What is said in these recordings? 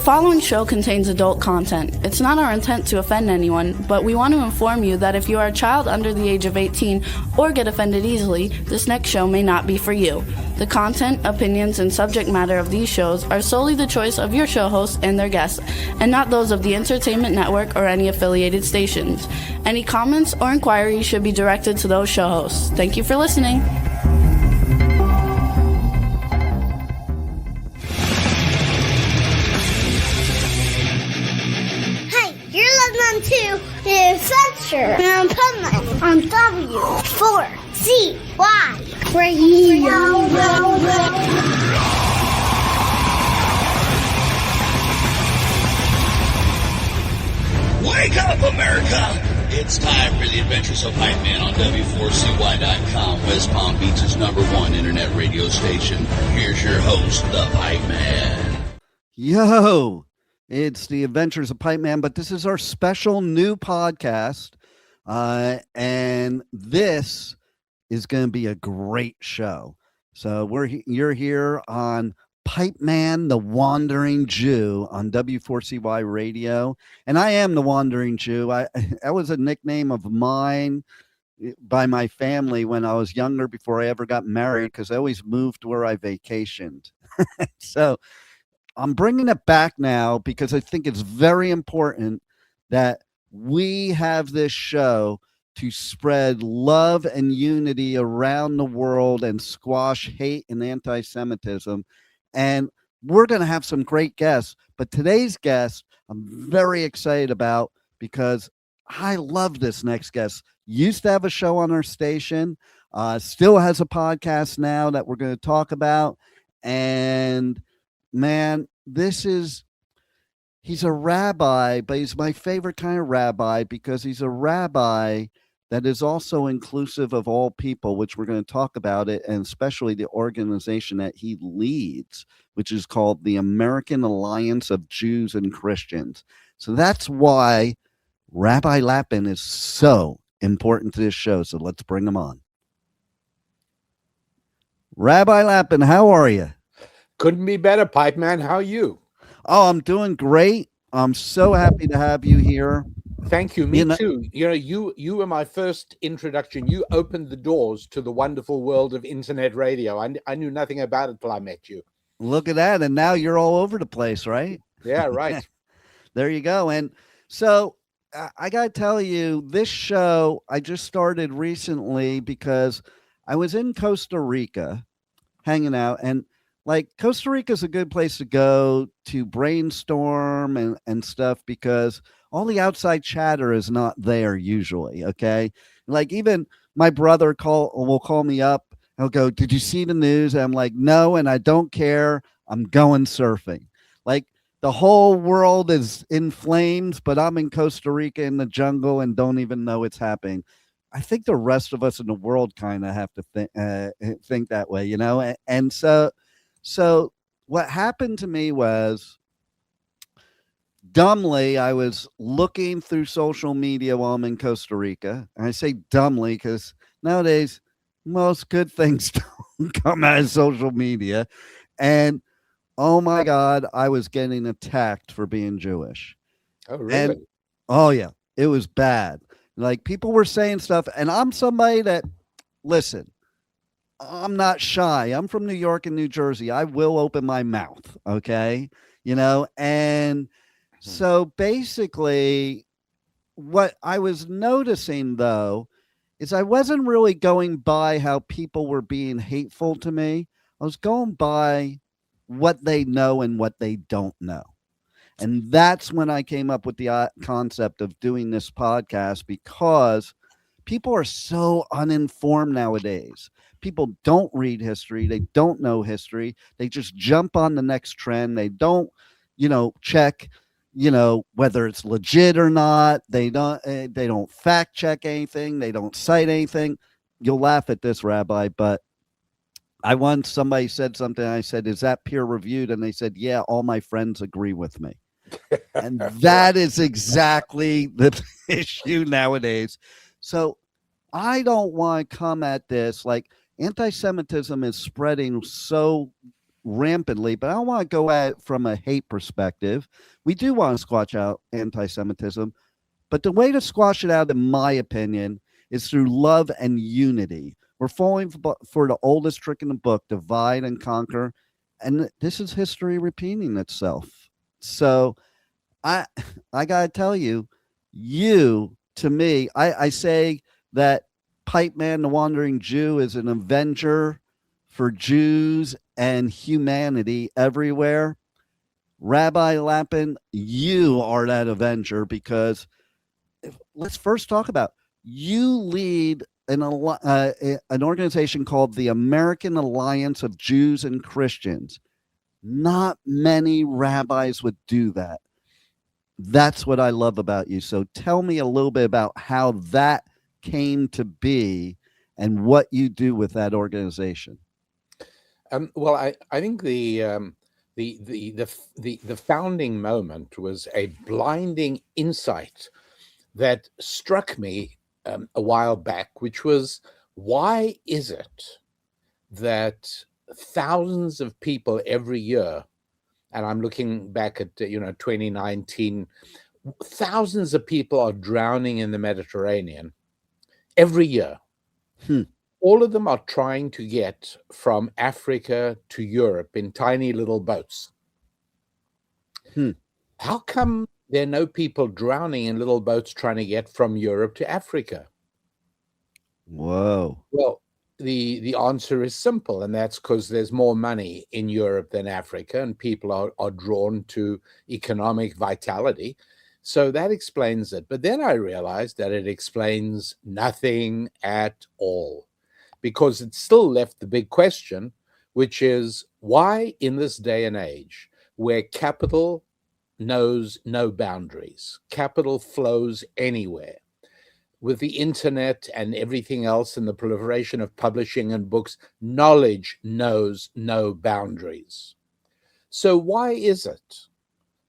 following show contains adult content. It's not our intent to offend anyone, but we want to inform you that if you are a child under the age of 18 or get offended easily, this next show may not be for you. The content, opinions, and subject matter of these shows are solely the choice of your show hosts and their guests, and not those of the Entertainment Network or any affiliated stations. Any comments or inquiries should be directed to those show hosts. Thank you for listening. To the Adventures of Pipeman on W4CY Radio. Wake up, America! It's time for the Adventures of Pipeman on W4CY.com, West Palm Beach's #1 internet radio station. Here's your host, the Pipeman. Yo! It's the Adventures of Pipeman, but this is our special new podcast, and this is going to be a great show. So you're here on Pipeman, the Wandering Jew, on W4CY Radio, and I am the Wandering Jew. That was a nickname of mine by my family when I was younger, before I ever got married, because I always moved where I vacationed. So I'm bringing it back now because I think it's very important that we have this show to spread love and unity around the world and squash hate and anti-Semitism. And we're going to have some great guests. But today's guest, I'm very excited about because I love this next guest. Used to have a show on our station, still has a podcast now that we're going to talk about. And man, he's a rabbi, but he's my favorite kind of rabbi because he's a rabbi that is also inclusive of all people, which we're going to talk about it, and especially the organization that he leads, which is called the American Alliance of Jews and Christians. So that's why Rabbi Lapin is so important to this show. So let's bring him on. Rabbi Lapin, how are you? Couldn't be better, Pipeman. How are you? Oh, I'm doing great. I'm so happy to have you here. Thank you. Me too. You were my first introduction. You opened the doors to the wonderful world of internet radio. I knew nothing about it till I met you. Look at that. And now you're all over the place, right? Yeah, right. There you go. And so I got to tell you, this show I just started recently because I was in Costa Rica hanging out, and like Costa Rica is a good place to go to brainstorm and stuff because all the outside chatter is not there usually. Okay. Like even my brother will call me up. He'll go, "Did you see the news?" And I'm like, "No, and I don't care. I'm going surfing." Like the whole world is in flames, but I'm in Costa Rica in the jungle and don't even know it's happening. I think the rest of us in the world kind of have to think that way, you know? And so what happened to me was, dumbly, I was looking through social media while I'm in Costa Rica. And I say dumbly because nowadays most good things don't come out of social media. And oh my God, I was getting attacked for being Jewish. Oh, really? And, oh yeah, it was bad. Like people were saying stuff, and I'm somebody that, listen, I'm not shy. I'm from New York and New Jersey. I will open my mouth. Okay. You know, and so basically what I was noticing though, is I wasn't really going by how people were being hateful to me. I was going by what they know and what they don't know. And that's when I came up with the concept of doing this podcast, because people are so uninformed nowadays. People don't read history. They don't know history. They just jump on the next trend. They don't, check, whether it's legit or not. They don't fact check anything. They don't cite anything. You'll laugh at this, Rabbi, but somebody said something. I said, "Is that peer reviewed?" And they said, "Yeah, all my friends agree with me." And that is exactly the issue nowadays. So I don't want to come at this like anti-Semitism is spreading so rampantly, but I don't want to go at it from a hate perspective. We do want to squash out anti-Semitism, but the way to squash it out, in my opinion, is through love and unity. We're falling for the oldest trick in the book, divide and conquer, and this is history repeating itself. So I got to tell you, to me, I say that Pipeman, the Wandering Jew, is an avenger for Jews and humanity everywhere. Rabbi Lapin, you are that avenger, because let's first talk about, you lead an organization called the American Alliance of Jews and Christians. Not many rabbis would do that. That's what I love about you. So tell me a little bit about how that came to be and what you do with that organization. Well, I think the founding moment was a blinding insight that struck me a while back, which was, why is it that thousands of people every year, and I'm looking back at 2019, thousands of people are drowning in the Mediterranean every year. All of them are trying to get from Africa to Europe in tiny little boats. How come there are no people drowning in little boats trying to get from Europe to Africa? Whoa. Well, the answer is simple, and that's because there's more money in Europe than Africa, and people are drawn to economic vitality. So that explains it. But then I realized that it explains nothing at all, because it still left the big question, which is, why in this day and age, where capital knows no boundaries, capital flows anywhere, with the internet and everything else and the proliferation of publishing and books, knowledge knows no boundaries. So why is it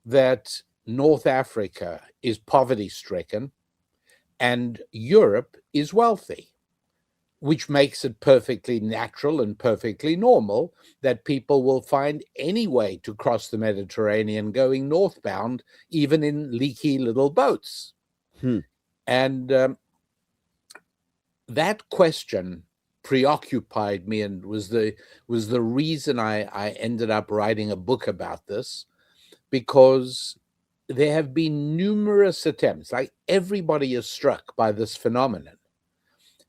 that North Africa is poverty-stricken and Europe is wealthy, which makes it perfectly natural and perfectly normal that people will find any way to cross the Mediterranean going northbound, even in leaky little boats? And that question preoccupied me, and was the reason I ended up writing a book about this, because there have been numerous attempts. Like, everybody is struck by this phenomenon.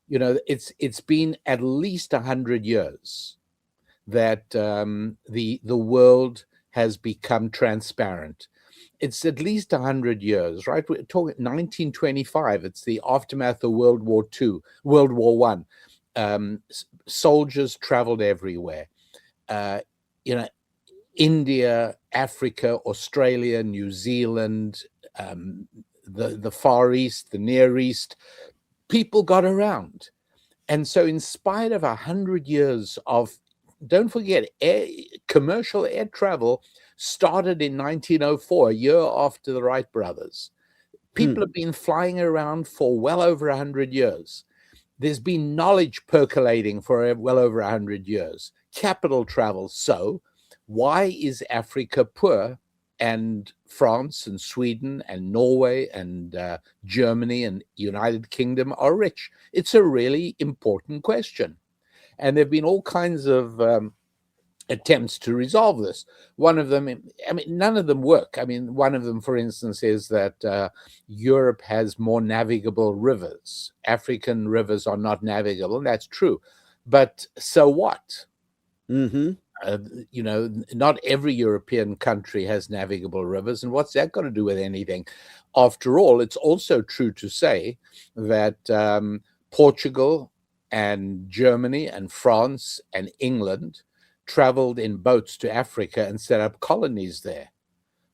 It's been at least 100 years that the world has become transparent. It's at least 100 years, right? We're talking 1925. It's the aftermath of World War I. Soldiers traveled everywhere. India, Africa, Australia, New Zealand, the Far East, the Near East, people got around. And so in spite of 100 years of, don't forget, commercial air travel started in 1904, a year after the Wright brothers. People have been flying around for well over 100 years. There's been knowledge percolating for well over 100 years. Capital travel. So why is Africa poor and France and Sweden and Norway and Germany and United Kingdom are rich? It's a really important question. And there have been all kinds of attempts to resolve this. One of them, none of them work. One of them, for instance, is that Europe has more navigable rivers. African rivers are not navigable, and that's true. But so what? Not every European country has navigable rivers, and what's that got to do with anything? After all, it's also true to say that Portugal and Germany and France and England traveled in boats to Africa and set up colonies there.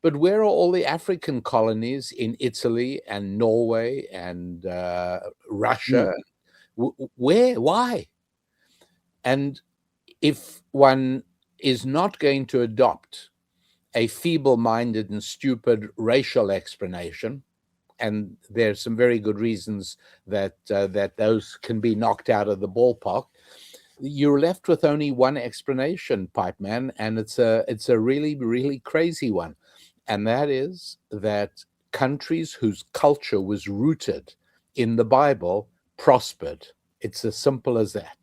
But where are all the African colonies in Italy and Norway and Russia? Where? Why? And if one is not going to adopt a feeble-minded and stupid racial explanation, and there's some very good reasons that those can be knocked out of the ballpark, you're left with only one explanation, Pipeman, and it's a really, really crazy one. And that is that countries whose culture was rooted in the Bible prospered. It's as simple as that.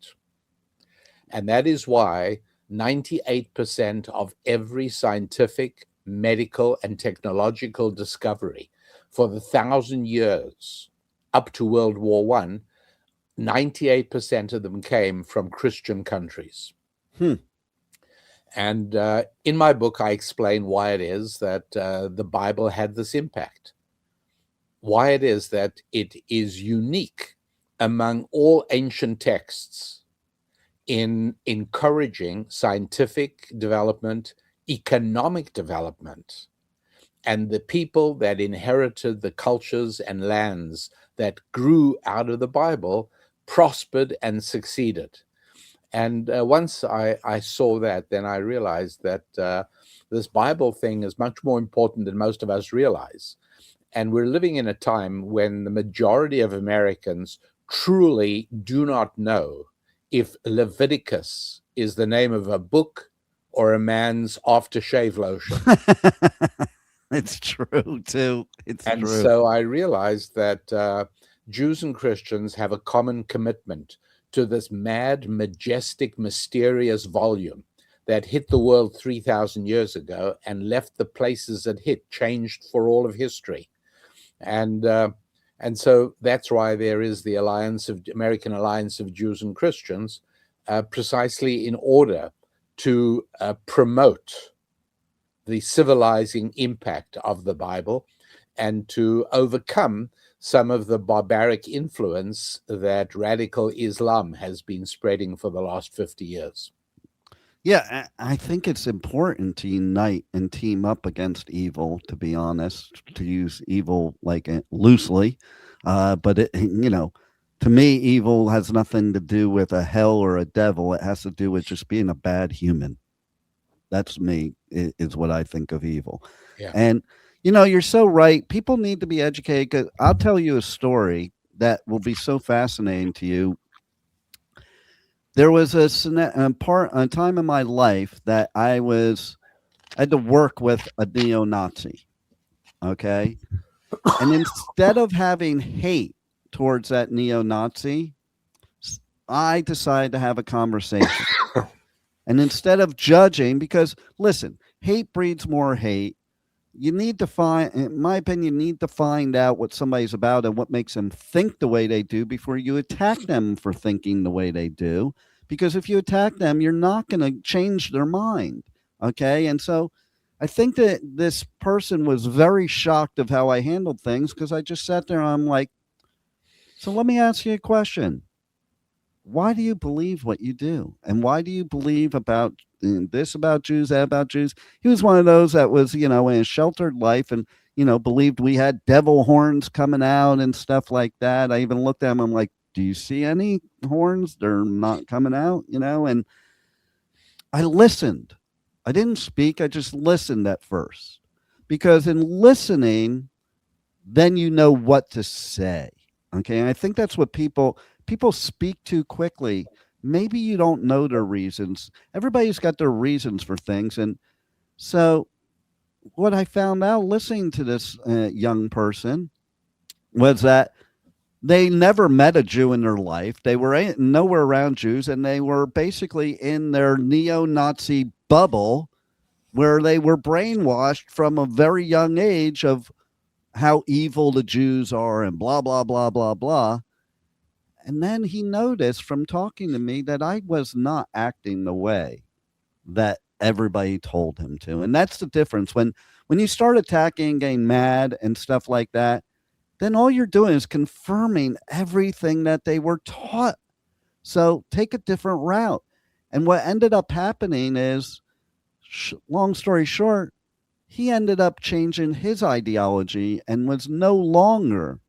And that is why 98% of every scientific, medical, and technological discovery for the 1,000 years up to World War I, 98% of them came from Christian countries. And in my book, I explain why it is that the Bible had this impact, why it is that it is unique among all ancient texts in encouraging scientific development, economic development, and the people that inherited the cultures and lands that grew out of the Bible prospered and succeeded. And once I saw that, then I realized that this Bible thing is much more important than most of us realize. And we're living in a time when the majority of Americans truly do not know if Leviticus is the name of a book or a man's aftershave lotion. It's true, too. It's and true. So I realized that Jews and Christians have a common commitment to this mad, majestic, mysterious volume that hit the world 3,000 years ago and left the places it hit changed for all of history. And so that's why there is the American Alliance of Jews and Christians, precisely in order to promote the civilizing impact of the Bible and to overcome some of the barbaric influence that radical Islam has been spreading for the last 50 years. Yeah, I think it's important to unite and team up against evil, to be honest, to use evil like loosely. But, to me, evil has nothing to do with a hell or a devil. It has to do with just being a bad human. That's me, is what I think of evil. Yeah. And, you're so right. People need to be educated. 'Cause I'll tell you a story that will be so fascinating to you. There was a time in my life that I had to work with a neo-Nazi. Okay. And instead of having hate towards that neo-Nazi, I decided to have a conversation. And instead of judging, because listen, hate breeds more hate. You need to in my opinion, you need to find out what somebody's about and what makes them think the way they do before you attack them for thinking the way they do. Because if you attack them, you're not going to change their mind. Okay. And so I think that this person was very shocked of how I handled things, because I just sat there and I'm like, so let me ask you a question. Why do you believe what you do? And why do you believe about this about Jews, that about Jews? He was one of those that was, in a sheltered life and, believed we had devil horns coming out and stuff like that. I even looked at him. I'm like, do you see any horns? They're not coming out, and I listened. I didn't speak. I just listened at first, because in listening, then you know what to say. Okay. And I think that's what people speak too quickly. Maybe you don't know their reasons. Everybody's got their reasons for things. And so what I found out listening to this young person was that they never met a Jew in their life. They were nowhere around Jews, and they were basically in their neo-Nazi bubble where they were brainwashed from a very young age of how evil the Jews are and blah, blah, blah, blah, blah. And then he noticed from talking to me that I was not acting the way that everybody told him to. And that's the difference. When you start attacking, getting mad and stuff like that, then all you're doing is confirming everything that they were taught. So take a different route. And what ended up happening is, long story short, he ended up changing his ideology and was no longer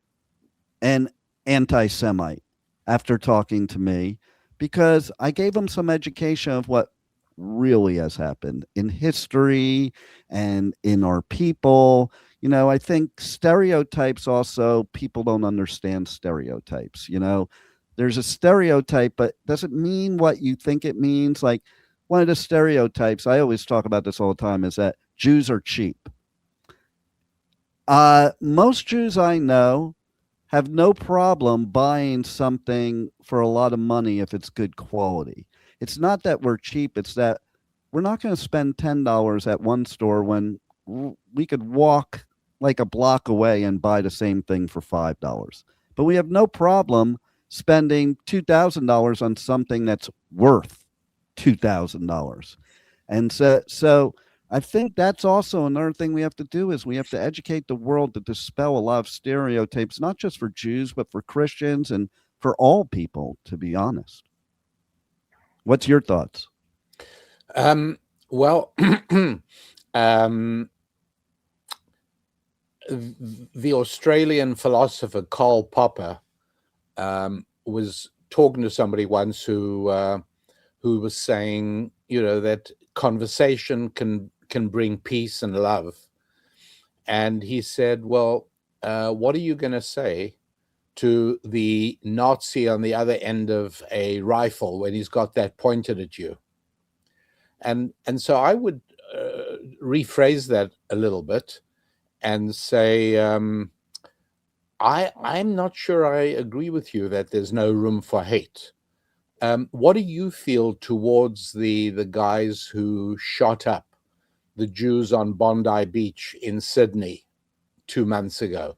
an anti-Semite after talking to me, because I gave him some education of what really has happened in history and in our people. I think stereotypes also, people don't understand stereotypes. there's a stereotype, but doesn't mean what you think it means. Like one of the stereotypes, I always talk about this all the time, is that Jews are cheap. Most Jews I know have no problem buying something for a lot of money if it's good quality. It's not that we're cheap, it's that we're not going to spend $10 at one store when we could walk like a block away and buy the same thing for $5. But we have no problem spending $2,000 on something that's worth $2,000. And so I think that's also another thing we have to do is we have to educate the world to dispel a lot of stereotypes, not just for Jews, but for Christians and for all people, to be honest. What's your thoughts? Well, the Australian philosopher Karl Popper was talking to somebody once who was saying, that conversation can bring peace and love. And he said, well, what are you going to say to the Nazi on the other end of a rifle when he's got that pointed at you? And so I would rephrase that a little bit and say, I'm not sure I agree with you that there's no room for hate. What do you feel towards the guys who shot up the Jews on Bondi Beach in Sydney 2 months ago?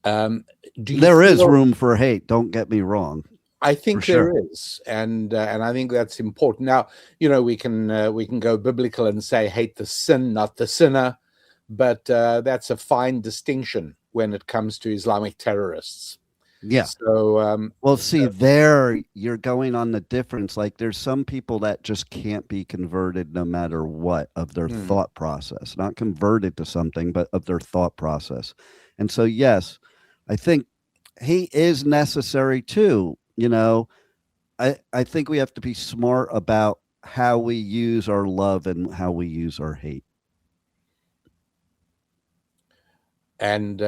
There is room for hate, don't get me wrong. I think there is, and I think that's important. Now, we can go biblical and say hate the sin, not the sinner, but that's a fine distinction when it comes to Islamic terrorists. Yeah. So, well, see, there you're going on the difference. Like, there's some people that just can't be converted no matter what of their thought process, not converted to something, but of their thought process. And so, yes, I think hate is necessary too. I think we have to be smart about how we use our love and how we use our hate. And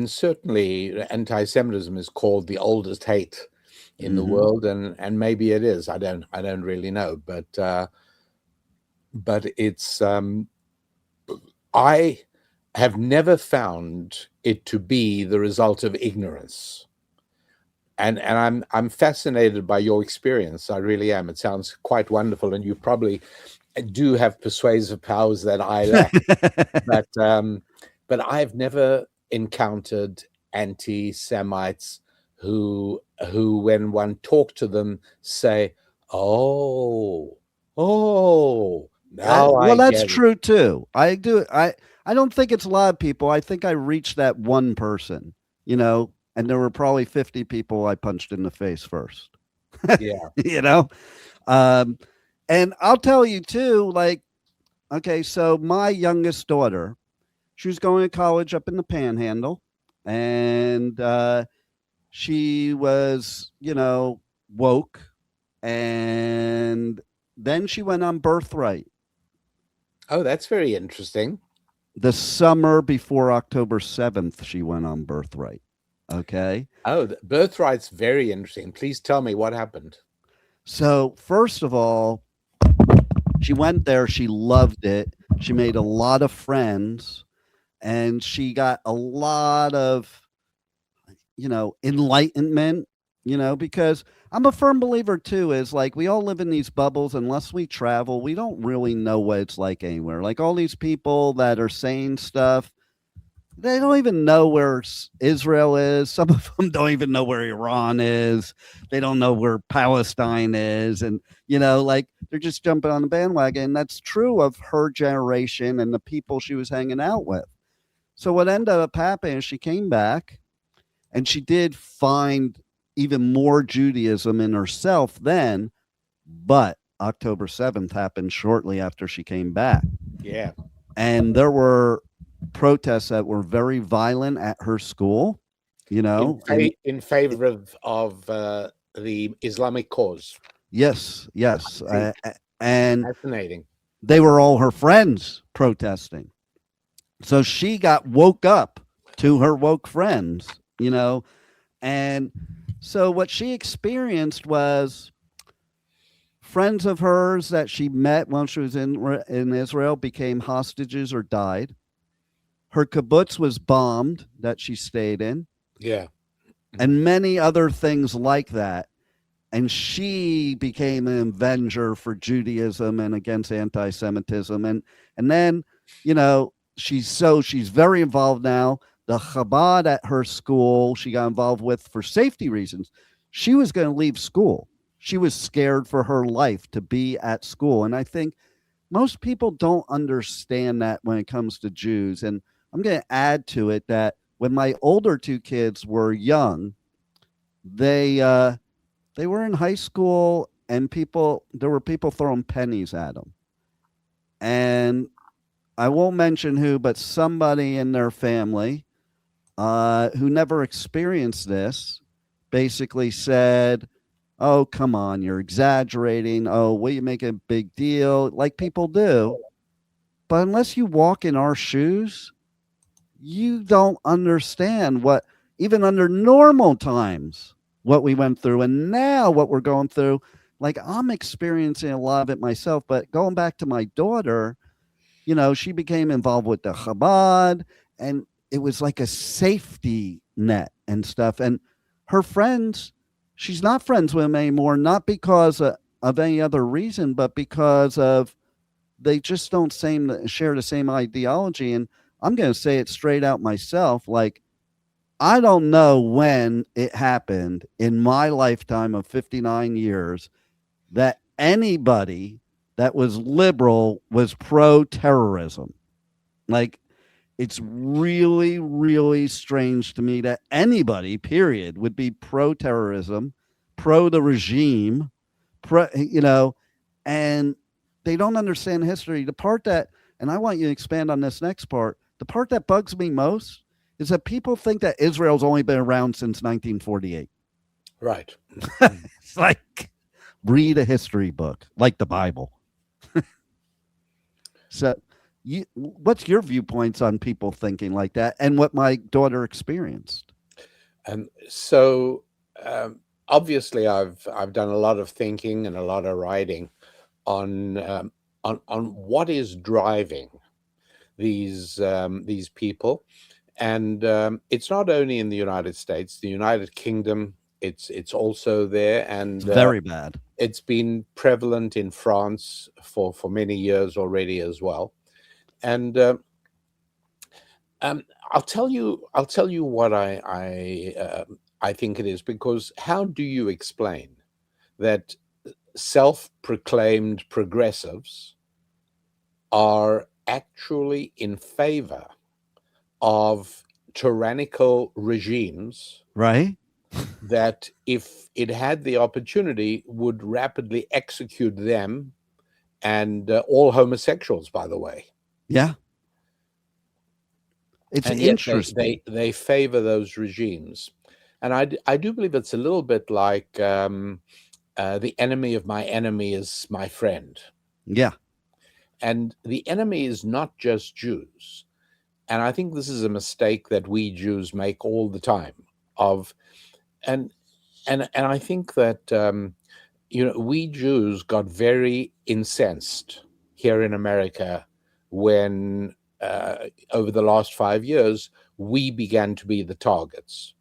certainly anti-Semitism is called the oldest hate in the world, and maybe it is. I don't really know, but it's I have never found it to be the result of ignorance. And I'm fascinated by your experience. I really am. It sounds quite wonderful, and you probably do have persuasive powers that I lack. But I've never encountered anti-Semites who when one talked to them say, "Oh, now I that's get true too. I do. I don't think it's a lot of people. I think I reached that one person, and there were probably 50 people I punched in the face first. Yeah. And I'll tell you too, like, okay, so my youngest daughter, she was going to college up in the Panhandle, and she was, woke, and then she went on Birthright. Oh, that's very interesting. The summer before October 7th, she went on Birthright. Okay. Oh, Birthright's very interesting. Please tell me what happened. So, first of all, she went there. She loved it. She made a lot of friends, and she got a lot of, enlightenment, because I'm a firm believer too, is like we all live in these bubbles. Unless we travel, we don't really know what it's like anywhere. Like all these people that are saying stuff, they don't even know where Israel is. Some of them don't even know where Iran is. They don't know where Palestine is. And, like they're just jumping on the bandwagon. That's true of her generation and the people she was hanging out with. So what ended up happening is she came back and she did find even more Judaism in herself then. But October 7th happened shortly after she came back. Yeah. And there were protests that were very violent at her school, in favor of the Islamic cause. Yes. And fascinating. They were all her friends protesting. So she got woke up to her woke friends, And so what she experienced was friends of hers that she met when she was in Israel became hostages or died. Her kibbutz was bombed that she stayed in. Yeah. And many other things like that. And she became an avenger for Judaism and against anti-Semitism. And then, she's very involved now. The Chabad at her school, she got involved with for safety reasons. She was going to leave school. She was scared for her life to be at school. And I think most people don't understand that when it comes to Jews. And I'm going to add to it that when my older two kids were young, they were in high school, and there were people throwing pennies at them. And I won't mention who, but somebody in their family who never experienced this basically said, "Oh, come on, you're exaggerating. Oh, what, you make a big deal," like people do. But unless you walk in our shoes, you don't understand what, even under normal times, what we went through. And now what we're going through, like, I'm experiencing a lot of it myself. But going back to my daughter, she became involved with the Chabad, and it was like a safety net and stuff. And her friends, she's not friends with them anymore, not because of any other reason, but because of they just don't share the same ideology. And I'm going to say it straight out myself. Like, I don't know when it happened in my lifetime of 59 years that anybody that was liberal was pro-terrorism. Like, it's really, really strange to me that anybody, period, would be pro-terrorism, pro the regime, and they don't understand history. The part that, and I want you to expand on this next part, the part that bugs me most is that people think that Israel's only been around since 1948. Right. It's like, read a history book, like the Bible. So what's your viewpoints on people thinking like that, and what my daughter experienced? So obviously I've done a lot of thinking and a lot of writing on what is driving these people. And it's not only in the United States, the United Kingdom, it's also there. And very bad. It's been prevalent in France for many years already as well. And I'll tell you what I think it is, because how do you explain that self-proclaimed progressives are actually in favor of tyrannical regimes, right? That if it had the opportunity would rapidly execute them and all homosexuals, by the way. Yeah. It's and interesting. They favor those regimes. And I do believe it's a little bit like the enemy of my enemy is my friend. Yeah. And the enemy is not just Jews. And I think this is a mistake that we Jews make all the time. And I think that we Jews got very incensed here in America when over the last 5 years we began to be the targets,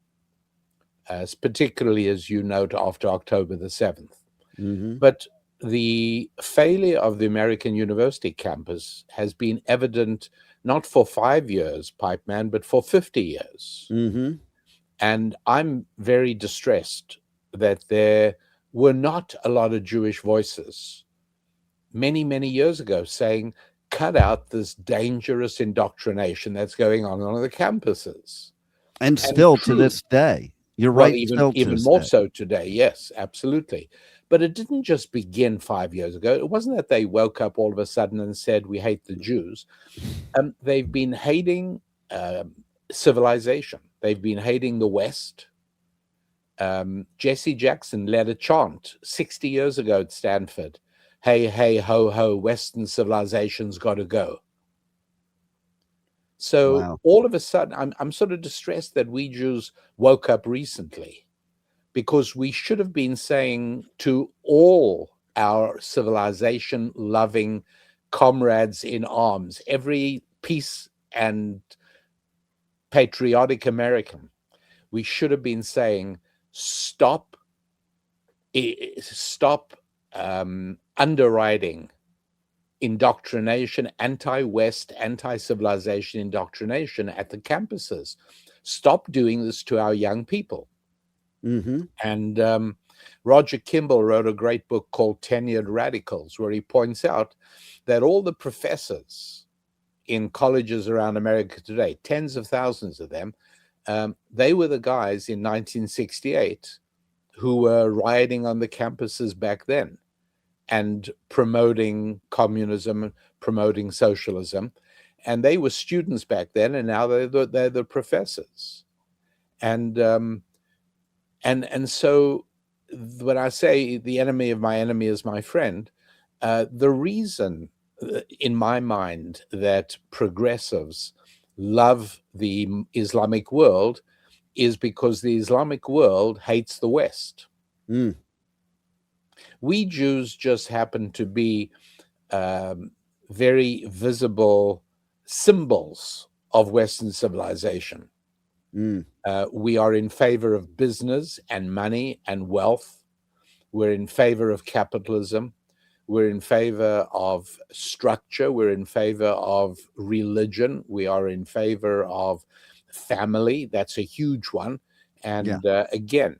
particularly, as you note, after October the 7th. Mm-hmm. But the failure of the American university campus has been evident not for 5 years, Pipeman, but for 50 years. Mm-hmm. And I'm very distressed that there were not a lot of Jewish voices many, many years ago saying, cut out this dangerous indoctrination that's going on the campuses. And still to this day. You're right. Even more so today. Yes, absolutely. But it didn't just begin 5 years ago. It wasn't that they woke up all of a sudden and said, we hate the Jews. They've been hating civilization. They've been hating the West. Jesse Jackson led a chant 60 years ago at Stanford. Hey, hey, ho, ho, Western civilization's got to go. So Wow. all of a sudden, I'm sort of distressed that we Jews woke up recently, because we should have been saying to all our civilization-loving comrades in arms, every peace and patriotic American, we should have been saying, stop underwriting indoctrination, anti-West, anti-civilization indoctrination at the campuses. Stop doing this to our young people. Mm-hmm. And Roger Kimball wrote a great book called Tenured Radicals, where he points out that all the professors in colleges around America today, tens of thousands of them, they were the guys in 1968 who were rioting on the campuses back then and promoting communism, promoting socialism. And they were students back then, and now they're the professors. And so when I say the enemy of my enemy is my friend, the reason in my mind that progressives love the Islamic world is because the Islamic world hates the West. Mm. We Jews just happen to be very visible symbols of Western civilization. Mm. We are in favor of business and money and wealth. We're in favor of capitalism. We're in favor of structure. We're in favor of religion. We are in favor of family. That's a huge one. And again,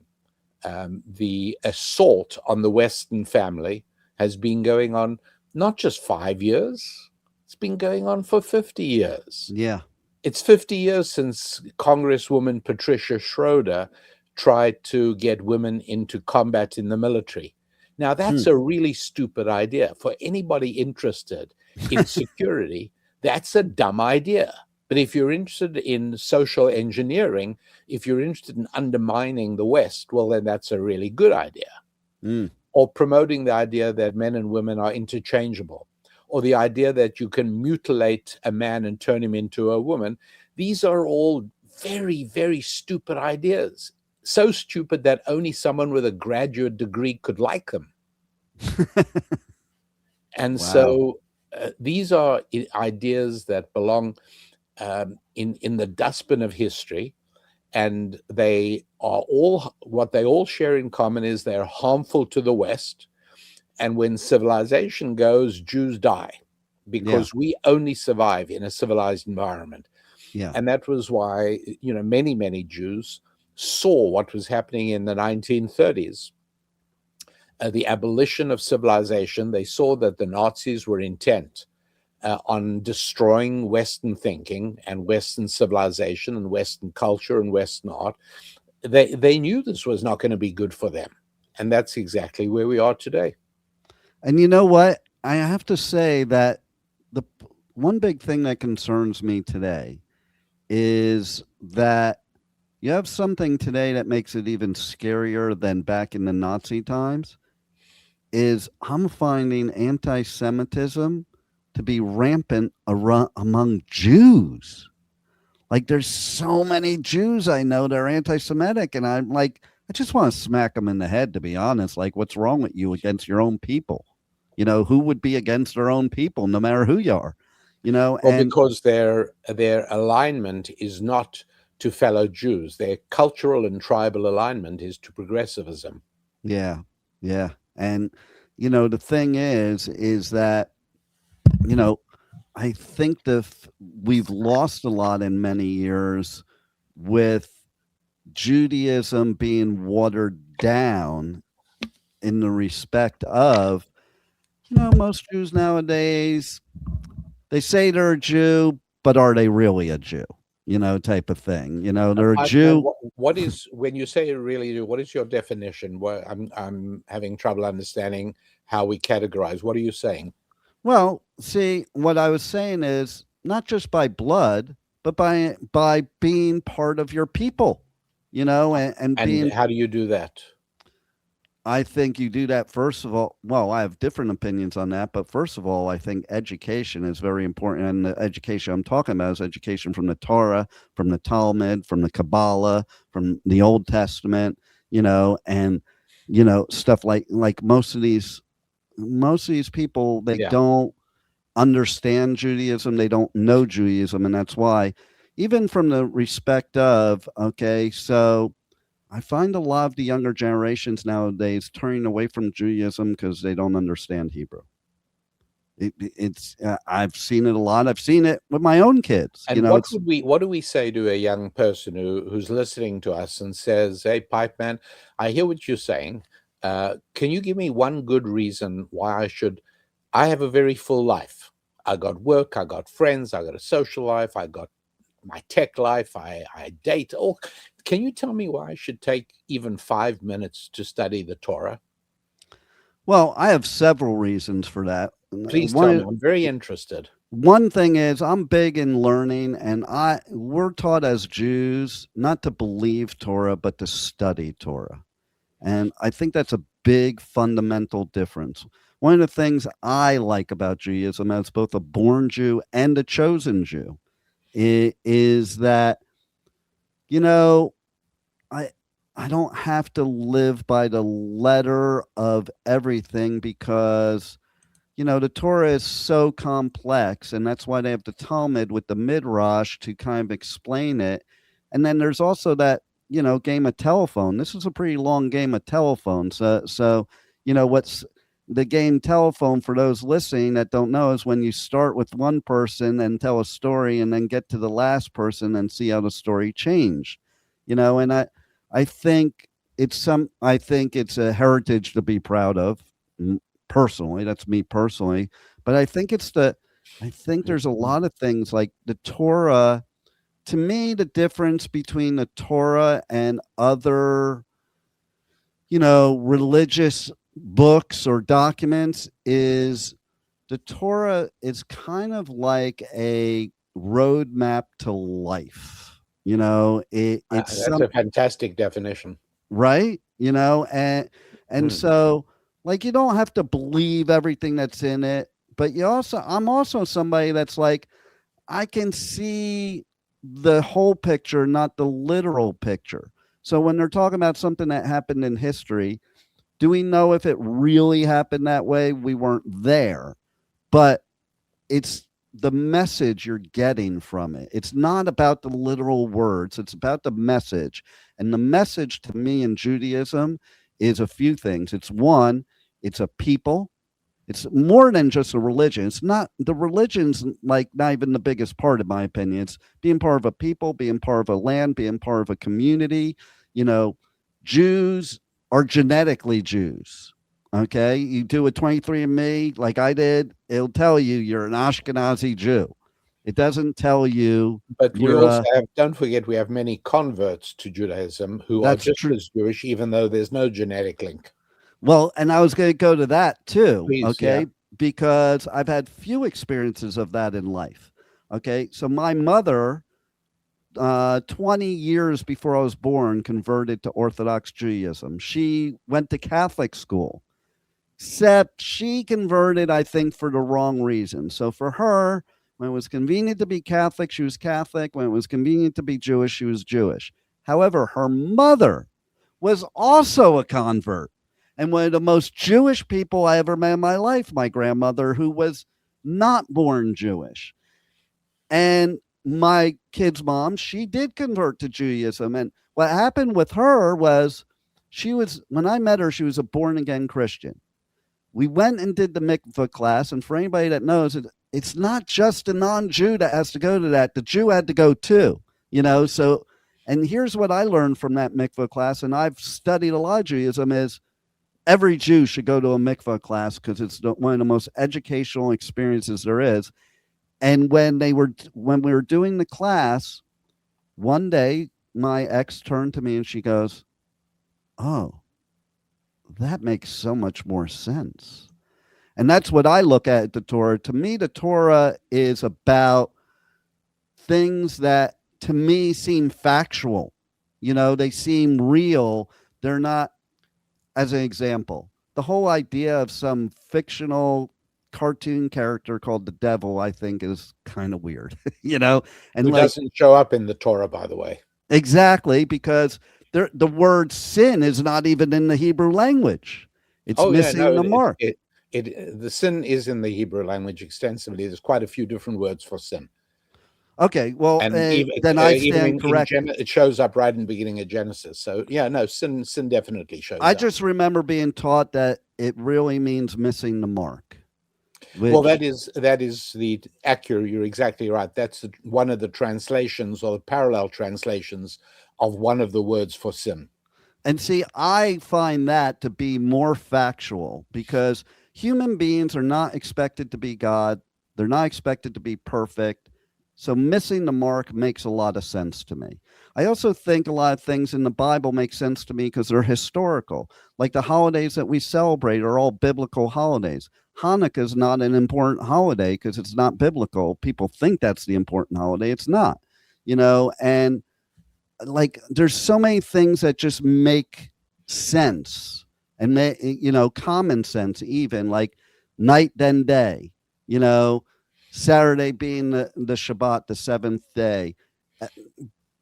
the assault on the Western family has been going on not just 5 years, it's been going on for 50 years. Yeah. It's 50 years since Congresswoman Patricia Schroeder tried to get women into combat in the military. Now, that's a really stupid idea. For anybody interested in security, that's a dumb idea. But if you're interested in social engineering, if you're interested in undermining the West, well, then that's a really good idea. Mm. Or promoting the idea that men and women are interchangeable, or the idea that you can mutilate a man and turn him into a woman. These are all very, very stupid ideas. So stupid that only someone with a graduate degree could like them. And so these are ideas that belong in the dustbin of history, and they are all, what they all share in common is they're harmful to the West. And when civilization goes, Jews die, because we only survive in a civilized environment. Yeah. And that was why, many, many Jews saw what was happening in the 1930s, the abolition of civilization. They saw that the Nazis were intent on destroying Western thinking and Western civilization and Western culture and Western art. They knew this was not going to be good for them. And that's exactly where we are today. And you know what? I have to say that the one big thing that concerns me today is that you have something today that makes it even scarier than back in the Nazi times, is I'm finding anti-Semitism to be rampant among Jews. Like, there's so many Jews I know that are anti-Semitic, and I'm like, I just want to smack them in the head, to be honest. Like, what's wrong with you against your own people? Who would be against their own people, no matter who you are? Well, because their alignment is not to fellow Jews. Their cultural and tribal alignment is to progressivism. Yeah, yeah. And, the thing is that, I think we've lost a lot in many years with Judaism being watered down in the respect of, most Jews nowadays, they say they're a Jew, but are they really a Jew? Type of thing. They're a Jew. What is, when you say really Jew, what is your definition? I'm having trouble understanding how we categorize. What are you saying? Well, see, what I was saying is not just by blood, but by being part of your people, and being. How do you do that? I think you do that, first of all. Well, I have different opinions on that, but first of all, I think education is very important. And the education I'm talking about is education from the Torah, from the Talmud, from the Kabbalah, from the Old Testament, and, stuff like most of these people, they don't understand Judaism. They don't know Judaism. And that's why, even from the respect of, okay, so I find a lot of the younger generations nowadays turning away from Judaism because they don't understand Hebrew. It's I've seen it a lot. I've seen it with my own kids. And what do we say to a young person who's listening to us and says, "Hey, Pipeman, I hear what you're saying. Can you give me one good reason why I have a very full life. I got work, I got friends, I got a social life, I got my tech life, I date. Can you tell me why I should take even 5 minutes to study the Torah?" Well, I have several reasons for that. Please tell me. I'm very interested. One thing is, I'm big in learning, and we're taught as Jews not to believe Torah, but to study Torah. And I think that's a big fundamental difference. One of the things I like about Judaism, as both a born Jew and a chosen Jew, is that, I don't have to live by the letter of everything, because, the Torah is so complex, and that's why they have the Talmud with the Midrash to kind of explain it. And then there's also that, game of telephone. This is a pretty long game of telephone. So what's the game telephone, for those listening that don't know, is when you start with one person and tell a story and then get to the last person and see how the story changed. And I think it's a heritage to be proud of. Personally, that's me personally. But I think there's a lot of things like the Torah. To me, the difference between the Torah and other, religious books or documents is the Torah is kind of like a roadmap to life. It's a fantastic definition, right? So, like, you don't have to believe everything that's in it, but I'm also somebody that's like, I can see the whole picture, not the literal picture. So when they're talking about something that happened in history, do we know if it really happened that way? We weren't there, but it's the message you're getting from it. It's not about the literal words. It's about the message. And the message to me in Judaism is a few things. It's one, it's a people. It's more than just a religion. It's not, the religion's like not even the biggest part, in my opinion. It's being part of a people, being part of a land, being part of a community. Jews are genetically Jews. Okay. You do a 23andMe like I did, it'll tell you you're an Ashkenazi Jew. It doesn't tell you. But we also don't forget, we have many converts to Judaism who are just as Jewish, even though there's no genetic link. Well, and I was going to go to that too. Please, okay. Yeah. Because I've had few experiences of that in life. Okay. So my mother, 20 years before I was born, converted to Orthodox Judaism. She went to Catholic school, except she converted, I think, for the wrong reason. So for her, when it was convenient to be Catholic, she was Catholic. When it was convenient to be Jewish, she was Jewish. However, her mother was also a convert. And one of the most Jewish people I ever met in my life, my grandmother, who was not born Jewish. And my kid's mom, she did convert to Judaism. And what happened with her was when I met her, she was a born again Christian. We went and did the mikvah class. And for anybody that knows, it's not just a non-Jew that has to go to that. The Jew had to go too, So, and here's what I learned from that mikvah class. And I've studied a lot of Judaism is, every Jew should go to a mikvah class because it's one of the most educational experiences there is. And when we were doing the class, one day my ex turned to me and she goes, "Oh, that makes so much more sense." And that's what I look at the Torah. To me, the Torah is about things that to me seem factual. They seem real. They're not. as an example, the whole idea of some fictional cartoon character called the devil, I think, is kind of weird, and Who like doesn't show up in the Torah, by the way. exactly because the word sin is not even in the Hebrew language. It's missing the mark. The sin is in the Hebrew language extensively. There's quite a few different words for sin. Okay, well, And then I stand corrected. It shows up right in the beginning of Genesis. So yeah, no, sin definitely shows up. I just remember being taught that it really means missing the mark. Well, that is the accurate. You're exactly right. That's one of the translations or the parallel translations of one of the words for sin. And see, I find that to be more factual because human beings are not expected to be God. They're not expected to be perfect. So missing the mark makes a lot of sense to me. I also think a lot of things in the Bible make sense to me because they're historical. Like the holidays that we celebrate are all biblical holidays. Hanukkah is not an important holiday because it's not biblical. People think that's the important holiday. It's not, and like there's so many things that just make sense and common sense, even like night then day, Saturday being the Shabbat, the seventh day,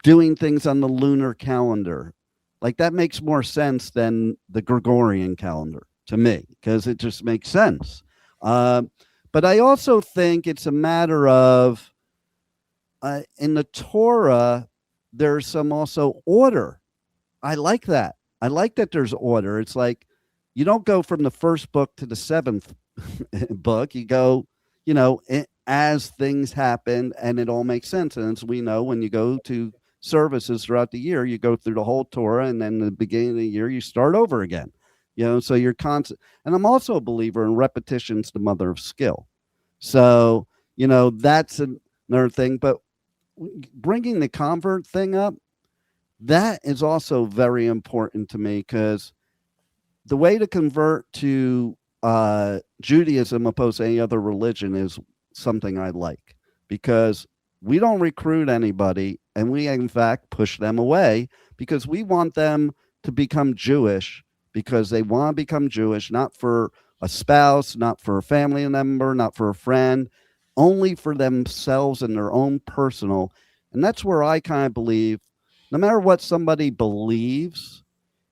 doing things on the lunar calendar. Like that makes more sense than the Gregorian calendar to me because it just makes sense. But I also think it's a matter of in the Torah, there's some also order. I like that. I like that there's order. It's like you don't go from the first book to the seventh book. You go, as things happen and it all makes sense. And as we know, when you go to services throughout the year, you go through the whole Torah and then the beginning of the year, you start over again. So you're constant. And I'm also a believer in repetition's the mother of skill. So, that's another thing. But bringing the convert thing up, that is also very important to me because the way to convert to Judaism opposed to any other religion is something I like because we don't recruit anybody and we, in fact, push them away because we want them to become Jewish because they want to become Jewish, not for a spouse, not for a family member, not for a friend, only for themselves and their own personal. And that's where I kind of believe, no matter what somebody believes,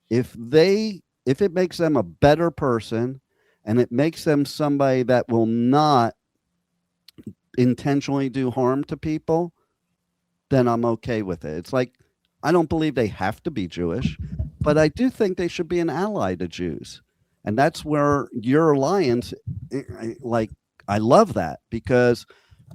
if it makes them a better person and it makes them somebody that will not intentionally do harm to people, then I'm okay with it. It's like, I don't believe they have to be Jewish, but I do think they should be an ally to Jews. And that's where your alliance, I love that because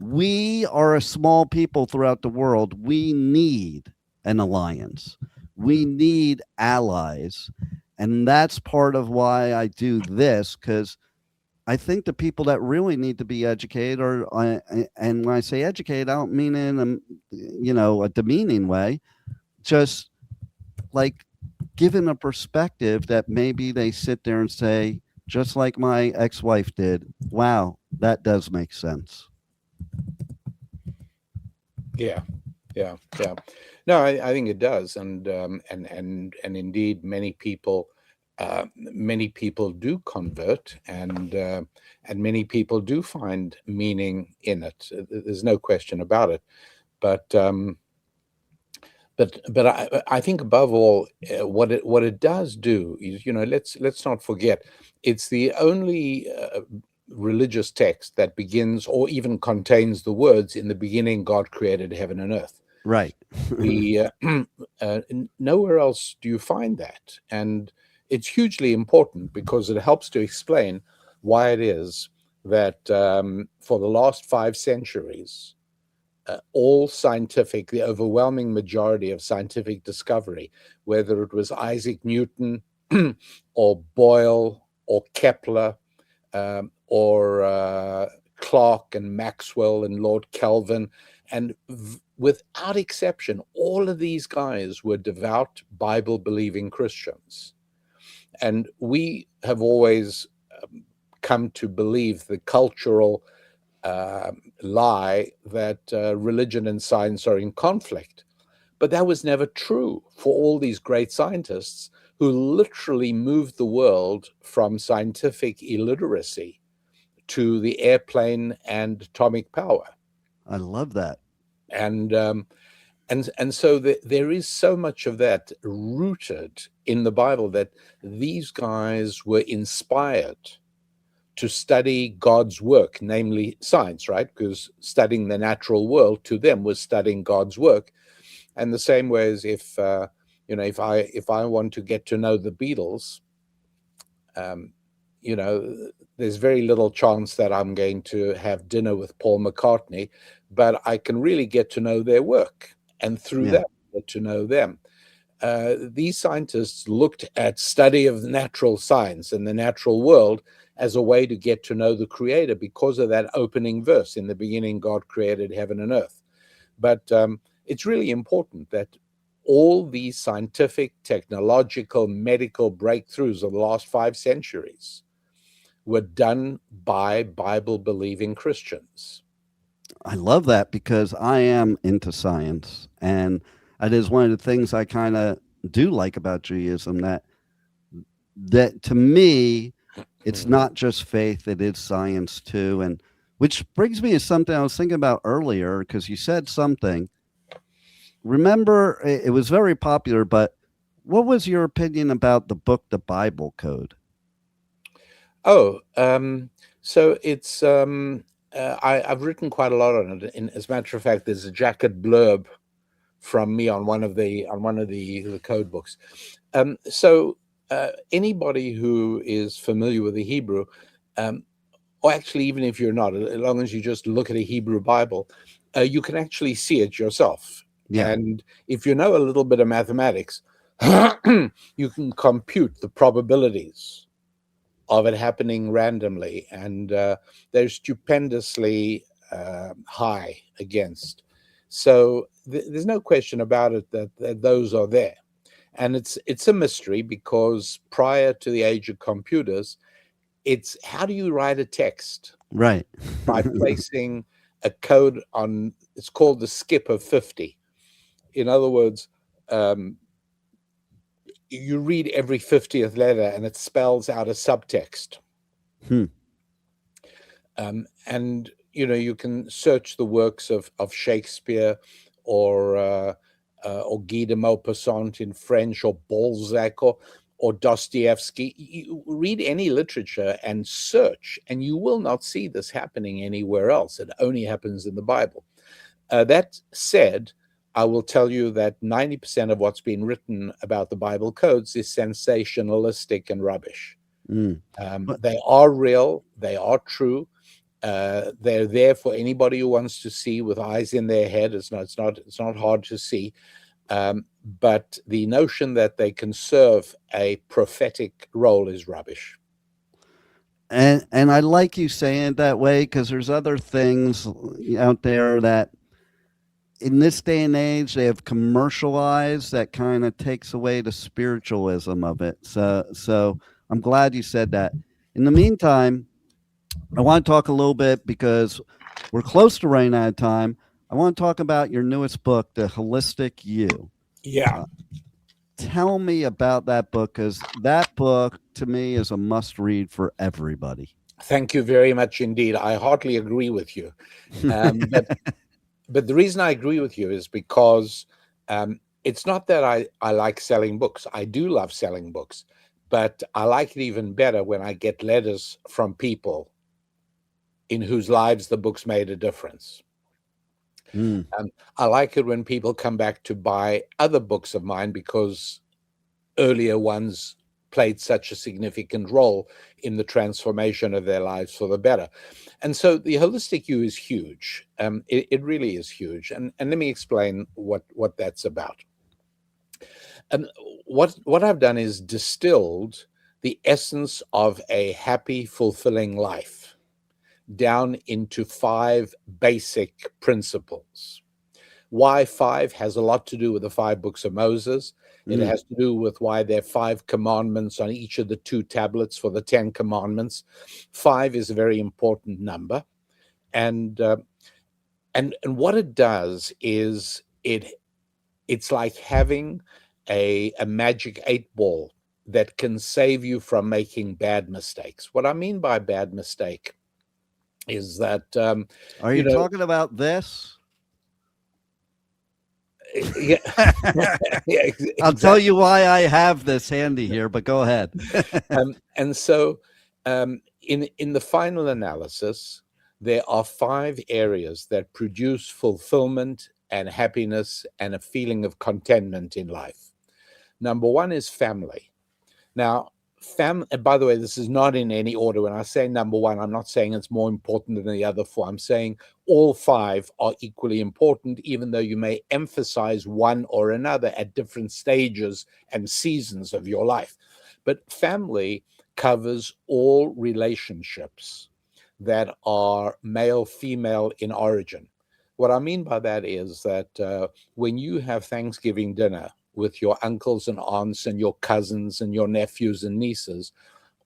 we are a small people throughout the world. We need an alliance. We need allies. And that's part of why I do this, because I think the people that really need to be educated and when I say educated, I don't mean in a demeaning way, just like given a perspective that maybe they sit there and say, just like my ex-wife did, wow, that does make sense. Yeah. No, I think it does, and indeed, many people do convert, and many people do find meaning in it. There's no question about it, but I think above all, what it does do is, let's not forget, it's the only religious text that begins or even contains the words, "In the beginning, God created heaven and earth." Right. Nowhere else do you find that, and it's hugely important because it helps to explain why it is that for the last 5 centuries, the overwhelming majority of scientific discovery, whether it was Isaac Newton or Boyle or Kepler or Clark and Maxwell and Lord Kelvin, and without exception, all of these guys were devout Bible-believing Christians. And we have always come to believe the cultural lie that religion and science are in conflict. But that was never true for all these great scientists who literally moved the world from scientific illiteracy to the airplane and atomic power. I love that. And so there is so much of that rooted in the Bible, that these guys were inspired to study God's work, namely science, right? Because studying the natural world to them was studying God's work. And the same way as if I want to get to know the Beatles, there's very little chance that I'm going to have dinner with Paul McCartney, but I can really get to know their work, and through that, get to know them. These scientists looked at study of natural science and the natural world as a way to get to know the Creator, because of that opening verse, in the beginning God created heaven and earth. But it's really important that all these scientific, technological, medical breakthroughs of the last 5 centuries were done by Bible-believing Christians. I love that, because I am into science, and it is one of the things I kind of do like about Judaism, that to me, it's not just faith, it is science too. And which brings me to something I was thinking about earlier, because you said something. Remember, it was very popular, but what was your opinion about the book, The Bible Code? So it's I've written quite a lot on it. As a matter of fact, there's a jacket blurb from me on one of the code books. Anybody who is familiar with the Hebrew, or actually even if you're not, as long as you just look at a Hebrew Bible, you can actually see it yourself. Yeah. And if you know a little bit of mathematics, you can compute the probabilities of it happening randomly, and they're stupendously high against. So there's no question about it that those are there. And it's a mystery, because prior to the age of computers, it's how do you write a text? Right. By placing a code on, it's called the skip of 50. In other words, you read every 50th letter and it spells out a subtext. And, you can search the works of Shakespeare or Guy de Maupassant in French, or Balzac or Dostoevsky. You read any literature and search, and you will not see this happening anywhere else. It only happens in the Bible. That said, I will tell you that 90% of what's been written about the Bible codes is sensationalistic and rubbish. They are real. They are true. They're there for anybody who wants to see with eyes in their head. It's not hard to see. But the notion that they can serve a prophetic role is rubbish. And I like you saying it that way, because there's other things out there that in this day and age they have commercialized that kind of takes away the spiritualism of it. So I'm glad you said that. In the meantime, I want to talk a little bit, because we're close to running out of time. I want to talk about your newest book, The Holistic You. Yeah. Tell me about that book, because that book to me is a must read for everybody. Thank you very much indeed. I heartily agree with you. But the reason I agree with you is because it's not that I like selling books. I do love selling books, but I like it even better when I get letters from people in whose lives the books made a difference. I like it when people come back to buy other books of mine because earlier ones played such a significant role in the transformation of their lives for the better. And so the Holistic You is huge. It really is huge. And let me explain what that's about. What I've done is distilled the essence of a happy, fulfilling life down into 5 basic principles. Why 5 has a lot to do with the 5 books of Moses. It has to do with why there are 5 commandments on each of the 2 tablets for the 10 commandments. 5 is a very important number. And what it does is it It's like having a magic 8-ball that can save you from making bad mistakes. What I mean by bad mistake is that Are you talking about this? Yeah. Yeah, exactly. I'll tell you why I have this handy here, but go ahead. And so in the final analysis, there are 5 areas that produce fulfillment and happiness and a feeling of contentment in life. Number 1 is family. Now, and by the way, this is not in any order. When I say number 1, I'm not saying it's more important than the other 4. I'm saying all 5 are equally important, even though you may emphasize one or another at different stages and seasons of your life. But family covers all relationships that are male, female in origin. What I mean by that is that when you have Thanksgiving dinner with your uncles and aunts and your cousins and your nephews and nieces,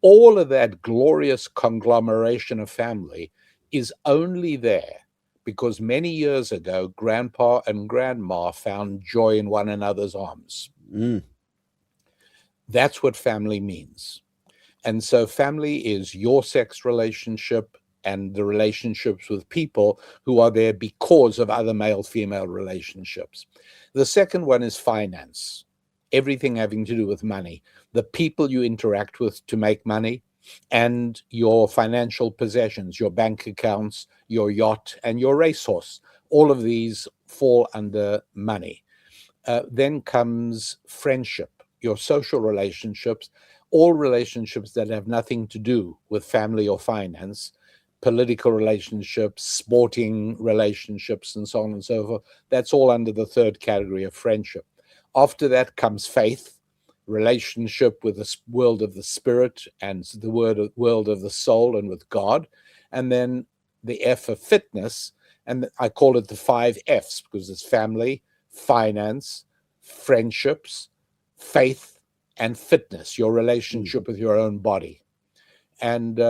all of that glorious conglomeration of family is only there because many years ago, grandpa and grandma found joy in one another's arms. That's what family means. And so family is your sex relationship and the relationships with people who are there because of other male-female relationships. The second one is finance, everything having to do with money, the people you interact with to make money, and your financial possessions, your bank accounts, your yacht, and your racehorse. All of these fall under money. Then comes friendship, your social relationships, all relationships that have nothing to do with family or finance, political relationships, sporting relationships, and so on and so forth. That's all under the third category of friendship. After that comes faith, relationship with the world of the spirit and the world of the soul and with God. And then the F of fitness, and I call it the 5 Fs because it's family, finance, friendships, faith, and fitness, your relationship with your own body. And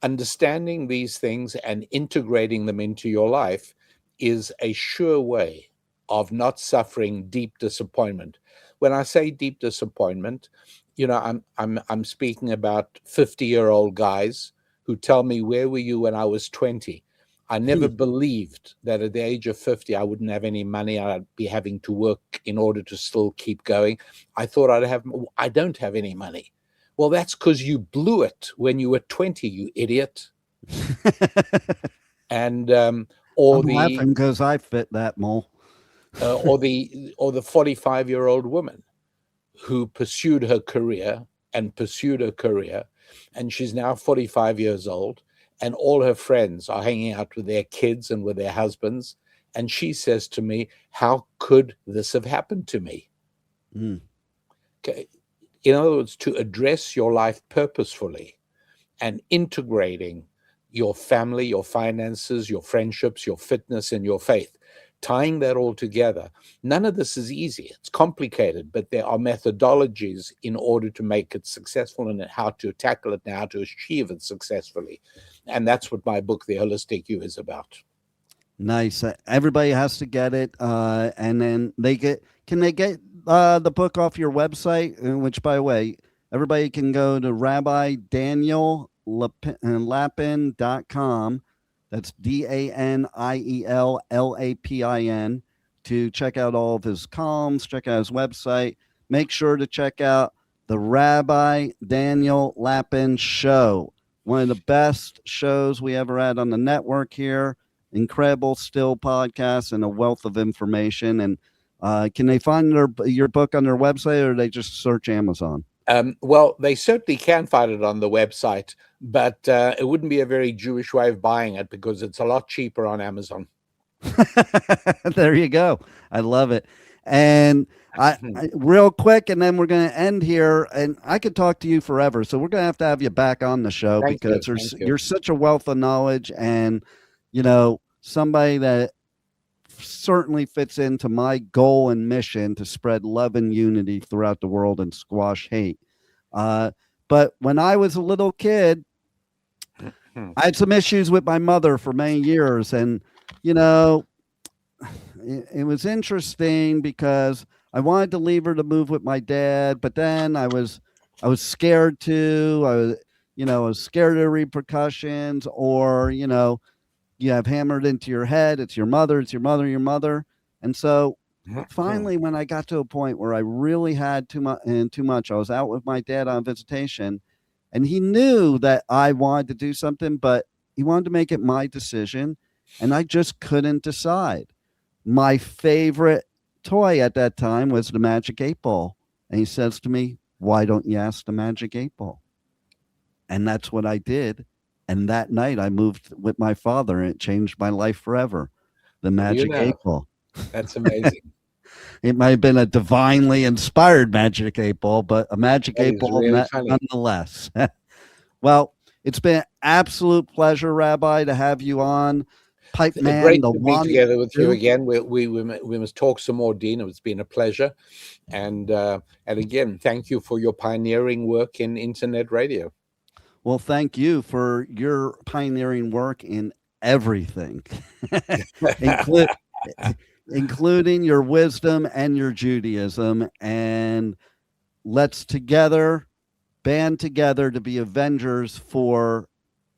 understanding these things and integrating them into your life is a sure way of not suffering deep disappointment. When I say deep disappointment, you know, I'm speaking about 50-year-old guys who tell me, where were you when I was 20? I never believed that at the age of 50, I wouldn't have any money. I'd be having to work in order to still keep going. I thought I don't have any money. Well, that's because you blew it when you were 20, you idiot. And or I'm laughing because I fit that mold. or the 45-year-old woman who pursued her career, and she's now 45 years old, and all her friends are hanging out with their kids and with their husbands, and she says to me, "How could this have happened to me?" Okay. In other words, to address your life purposefully and integrating your family, your finances, your friendships, your fitness, and your faith, tying that all together. None of this is easy. It's complicated, but there are methodologies in order to make it successful and how to tackle it and how to achieve it successfully. And that's what my book, The Holistic You, is about. Nice. Everybody has to get it. And then can they get the book off your website, which, by the way, everybody can go to Rabbi Daniel Lapin.com. That's DANIEL LAPIN to check out all of his columns, check out his website. Make sure to check out the Rabbi Daniel Lapin Show, one of the best shows we ever had on the network here. Incredible still podcast and a wealth of information. And can they find your book on their website, or they just search Amazon? Well, they certainly can find it on the website, but it wouldn't be a very Jewish way of buying it because it's a lot cheaper on Amazon. There you go. I love it. And I real quick, and then we're going to end here, and I could talk to you forever. So we're going to have you back on the show. Thank because you. You're such a wealth of knowledge, and, you know, somebody that certainly fits into my goal and mission to spread love and unity throughout the world and squash hate. But when I was a little kid, I had some issues with my mother for many years. And, you know, it was interesting because I wanted to leave her to move with my dad, but then I was scared too. I was scared of the repercussions, or, you have hammered into your head, it's your mother, your mother. And so finally, when I got to a point where I really had too much, I was out with my dad on visitation, and he knew that I wanted to do something, but he wanted to make it my decision, and I just couldn't decide. My favorite toy at that time was the Magic 8-Ball. And he says to me, "Why don't you ask the Magic 8-Ball?" And that's what I did. And that night I moved with my father, and it changed my life forever. The Magic 8-Ball. That's amazing. It might have been a divinely inspired Magic 8-Ball, but a Magic 8-Ball really nonetheless. Well, it's been an absolute pleasure, Rabbi, to have you on. Pipeman, great to be together with you again. We must talk some more, Dean. It's been a pleasure, and again, thank you for your pioneering work in internet radio. Well, thank you for your pioneering work in everything, including your wisdom and your Judaism. And let's band together to be avengers for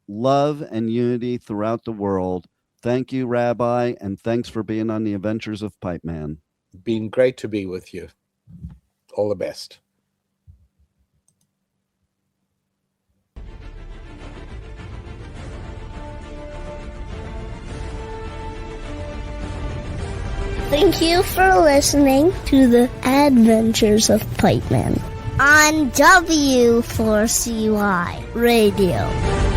love and unity throughout the world. Thank you, Rabbi, and thanks for being on the Adventures of Pipeman. Been great to be with you. All the best. Thank you for listening to the Adventures of Pipeman on W4CY Radio.